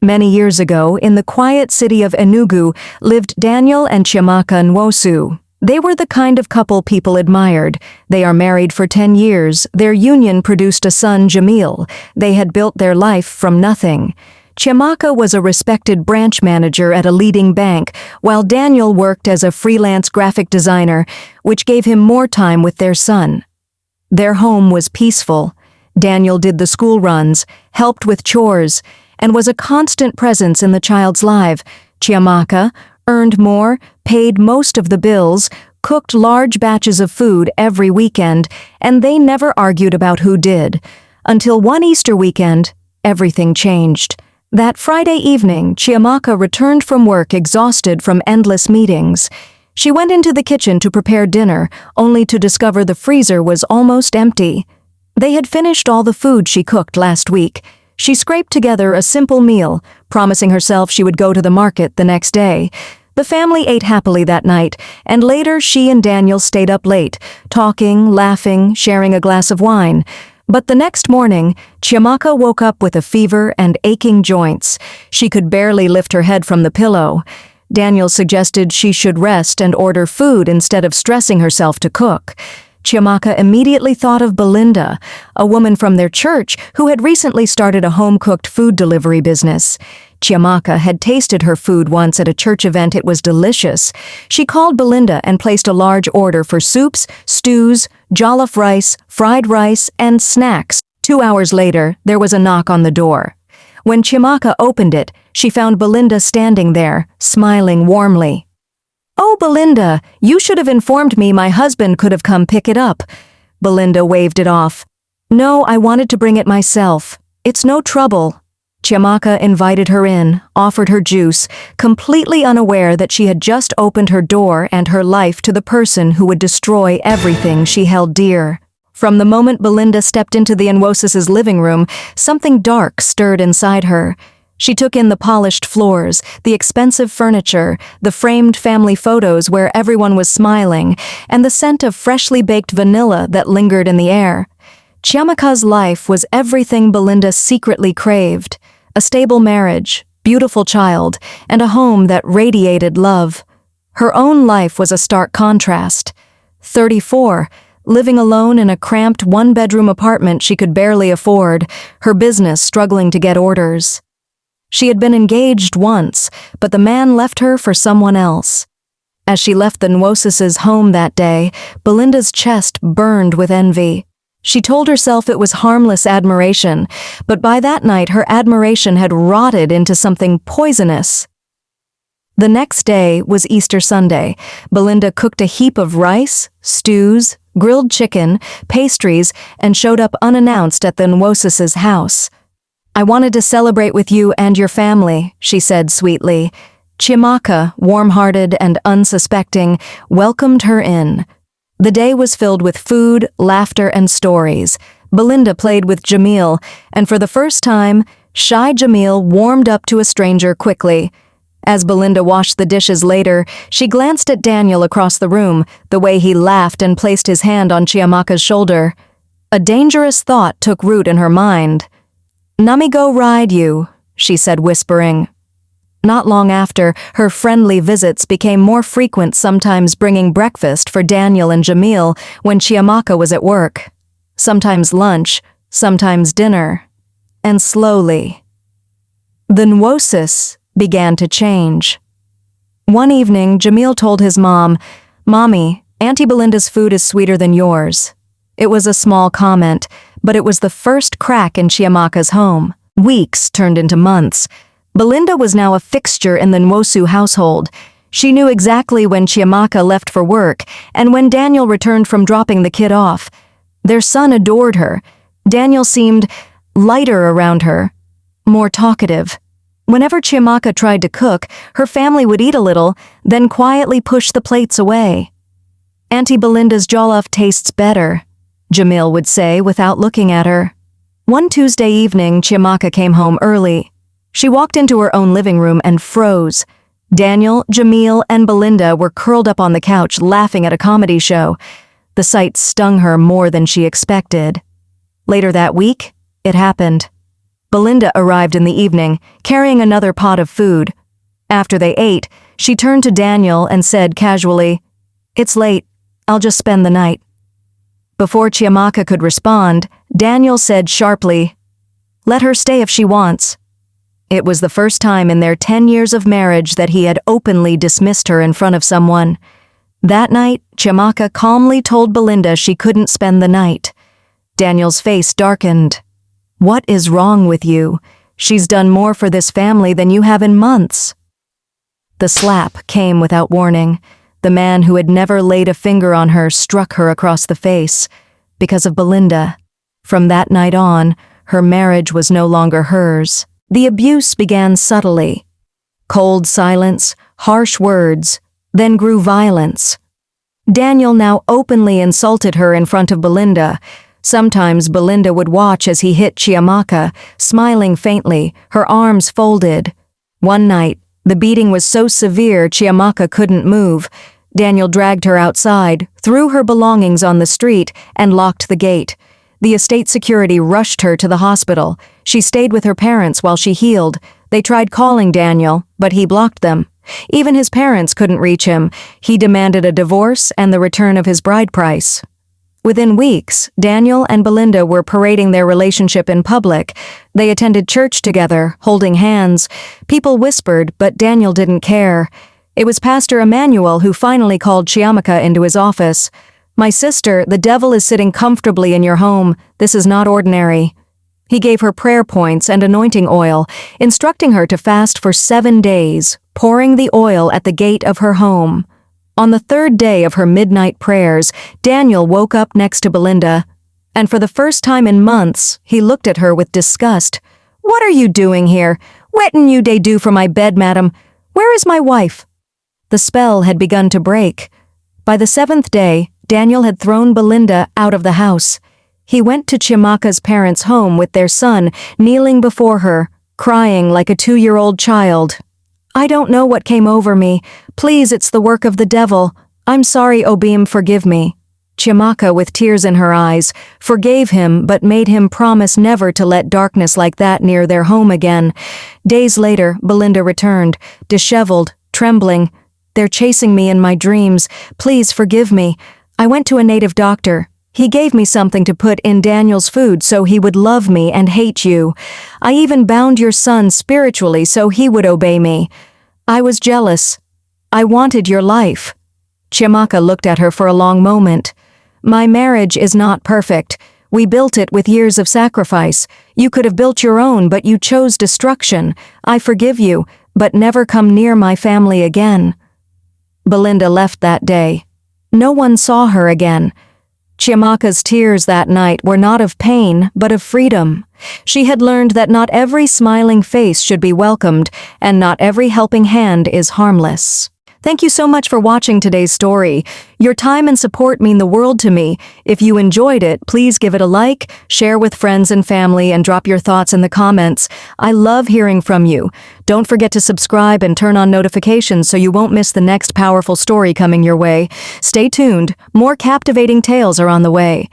Many years ago, in the quiet city of Enugu, lived Daniel and Chiamaka Nwosu. They were the kind of couple people admired. They are married for 10 years. Their union produced a son, Jamil. They had built their life from nothing. Chiamaka was a respected branch manager at a leading bank, while Daniel worked as a freelance graphic designer, which gave him more time with their son. Their home was peaceful. Daniel did the school runs, helped with chores, and was a constant presence in the child's life. Chiamaka earned more, paid most of the bills, cooked large batches of food every weekend, and they never argued about who did. Until one Easter weekend, everything changed. That Friday evening, Chiamaka returned from work exhausted from endless meetings. She went into the kitchen to prepare dinner, only to discover the freezer was almost empty. They had finished all the food she cooked last week. She scraped together a simple meal, promising herself she would go to the market the next day. The family ate happily that night, and later she and Daniel stayed up late, talking, laughing, sharing a glass of wine. But the next morning, Chiamaka woke up with a fever and aching joints. She could barely lift her head from the pillow. Daniel suggested she should rest and order food instead of stressing herself to cook. Chiamaka immediately thought of Belinda, a woman from their church who had recently started a home-cooked food delivery business. Chiamaka had tasted her food once at a church event. It was delicious. She called Belinda and placed a large order for soups, stews, jollof rice, fried rice, and snacks. 2 hours later, there was a knock on the door. When Chiamaka opened it, she found Belinda standing there, smiling warmly. "Oh, Belinda, you should have informed me. My husband could have come pick it up." Belinda waved it off. "No, I wanted to bring it myself. It's no trouble." Chiamaka invited her in, offered her juice, completely unaware that she had just opened her door and her life to the person who would destroy everything she held dear. From the moment Belinda stepped into the Nwosus' living room, something dark stirred inside her. She took in the polished floors, the expensive furniture, the framed family photos where everyone was smiling, and the scent of freshly baked vanilla that lingered in the air. Chiamaka's life was everything Belinda secretly craved: a stable marriage, beautiful child, and a home that radiated love. Her own life was a stark contrast. 34, living alone in a cramped one-bedroom apartment she could barely afford, her business struggling to get orders. She had been engaged once, but the man left her for someone else. As she left the Nwosus' home that day, Belinda's chest burned with envy. She told herself it was harmless admiration, but by that night her admiration had rotted into something poisonous. The next day was Easter Sunday. Belinda cooked a heap of rice, stews, grilled chicken, pastries, and showed up unannounced at the Nwosus' house. "I wanted to celebrate with you and your family," she said sweetly. Chiamaka, warm-hearted and unsuspecting, welcomed her in. The day was filled with food, laughter, and stories. Belinda played with Jamil, and for the first time, shy Jamil warmed up to a stranger quickly. As Belinda washed the dishes later, she glanced at Daniel across the room, the way he laughed and placed his hand on Chiamaka's shoulder. A dangerous thought took root in her mind. "Nami go ride you," she said, whispering. Not long after, her friendly visits became more frequent, sometimes bringing breakfast for Daniel and Jamil when Chiamaka was at work. Sometimes lunch, sometimes dinner. And slowly, the Nwosus began to change. One evening, Jamil told his mom, "Mommy, Auntie Belinda's food is sweeter than yours." It was a small comment, but it was the first crack in Chiamaka's home. Weeks turned into months. Belinda was now a fixture in the Nwosu household. She knew exactly when Chiamaka left for work and when Daniel returned from dropping the kid off. Their son adored her. Daniel seemed lighter around her, more talkative. Whenever Chiamaka tried to cook, her family would eat a little, then quietly push the plates away. "Auntie Belinda's jollof tastes better," Jamil would say without looking at her. One Tuesday evening, Chiamaka came home early. She walked into her own living room and froze. Daniel, Jamil, and Belinda were curled up on the couch laughing at a comedy show. The sight stung her more than she expected. Later that week, it happened. Belinda arrived in the evening, carrying another pot of food. After they ate, she turned to Daniel and said casually, "It's late. I'll just spend the night." Before Chiamaka could respond, Daniel said sharply, "Let her stay if she wants." It was the first time in their 10 years of marriage that he had openly dismissed her in front of someone. That night, Chiamaka calmly told Belinda she couldn't spend the night. Daniel's face darkened. "What is wrong with you? She's done more for this family than you have in months." The slap came without warning. The man who had never laid a finger on her struck her across the face. Because of Belinda. From that night on, her marriage was no longer hers. The abuse began subtly. Cold silence, harsh words, then grew violence. Daniel now openly insulted her in front of Belinda. Sometimes Belinda would watch as he hit Chiamaka, smiling faintly, her arms folded. One night, the beating was so severe Chiamaka couldn't move. Daniel dragged her outside, threw her belongings on the street, and locked the gate. The estate security rushed her to the hospital. She stayed with her parents while she healed. They tried calling Daniel, but he blocked them. Even his parents couldn't reach him. He demanded a divorce and the return of his bride price. Within weeks, Daniel and Belinda were parading their relationship in public. They attended church together, holding hands. People whispered, but Daniel didn't care. It was Pastor Emmanuel who finally called Chiamaka into his office. "My sister, the devil is sitting comfortably in your home. This is not ordinary." He gave her prayer points and anointing oil, instructing her to fast for 7 days, pouring the oil at the gate of her home. On the 3rd day of her midnight prayers, Daniel woke up next to Belinda, and for the first time in months, he looked at her with disgust. "What are you doing here? Wetin you dey do for my bed, madam? Where is my wife?" The spell had begun to break. By the 7th day, Daniel had thrown Belinda out of the house. He went to Chiamaka's parents' home with their son, kneeling before her, crying like a 2-year-old child. "I don't know what came over me. Please, it's the work of the devil. I'm sorry, Obim, forgive me." Chiamaka, with tears in her eyes, forgave him but made him promise never to let darkness like that near their home again. Days later, Belinda returned, disheveled, trembling. "They're chasing me in my dreams. Please forgive me. I went to a native doctor. He gave me something to put in Daniel's food so he would love me and hate you. I even bound your son spiritually so he would obey me. I was jealous. I wanted your life." Chiamaka looked at her for a long moment. "My marriage is not perfect. We built it with years of sacrifice. You could have built your own, but you chose destruction. I forgive you, but never come near my family again." Belinda left that day. No one saw her again. Chiamaka's tears that night were not of pain, but of freedom. She had learned that not every smiling face should be welcomed, and not every helping hand is harmless. Thank you so much for watching today's story. Your time and support mean the world to me. If you enjoyed it, please give it a like, share with friends and family, and drop your thoughts in the comments. I love hearing from you. Don't forget to subscribe and turn on notifications so you won't miss the next powerful story coming your way. Stay tuned. More captivating tales are on the way.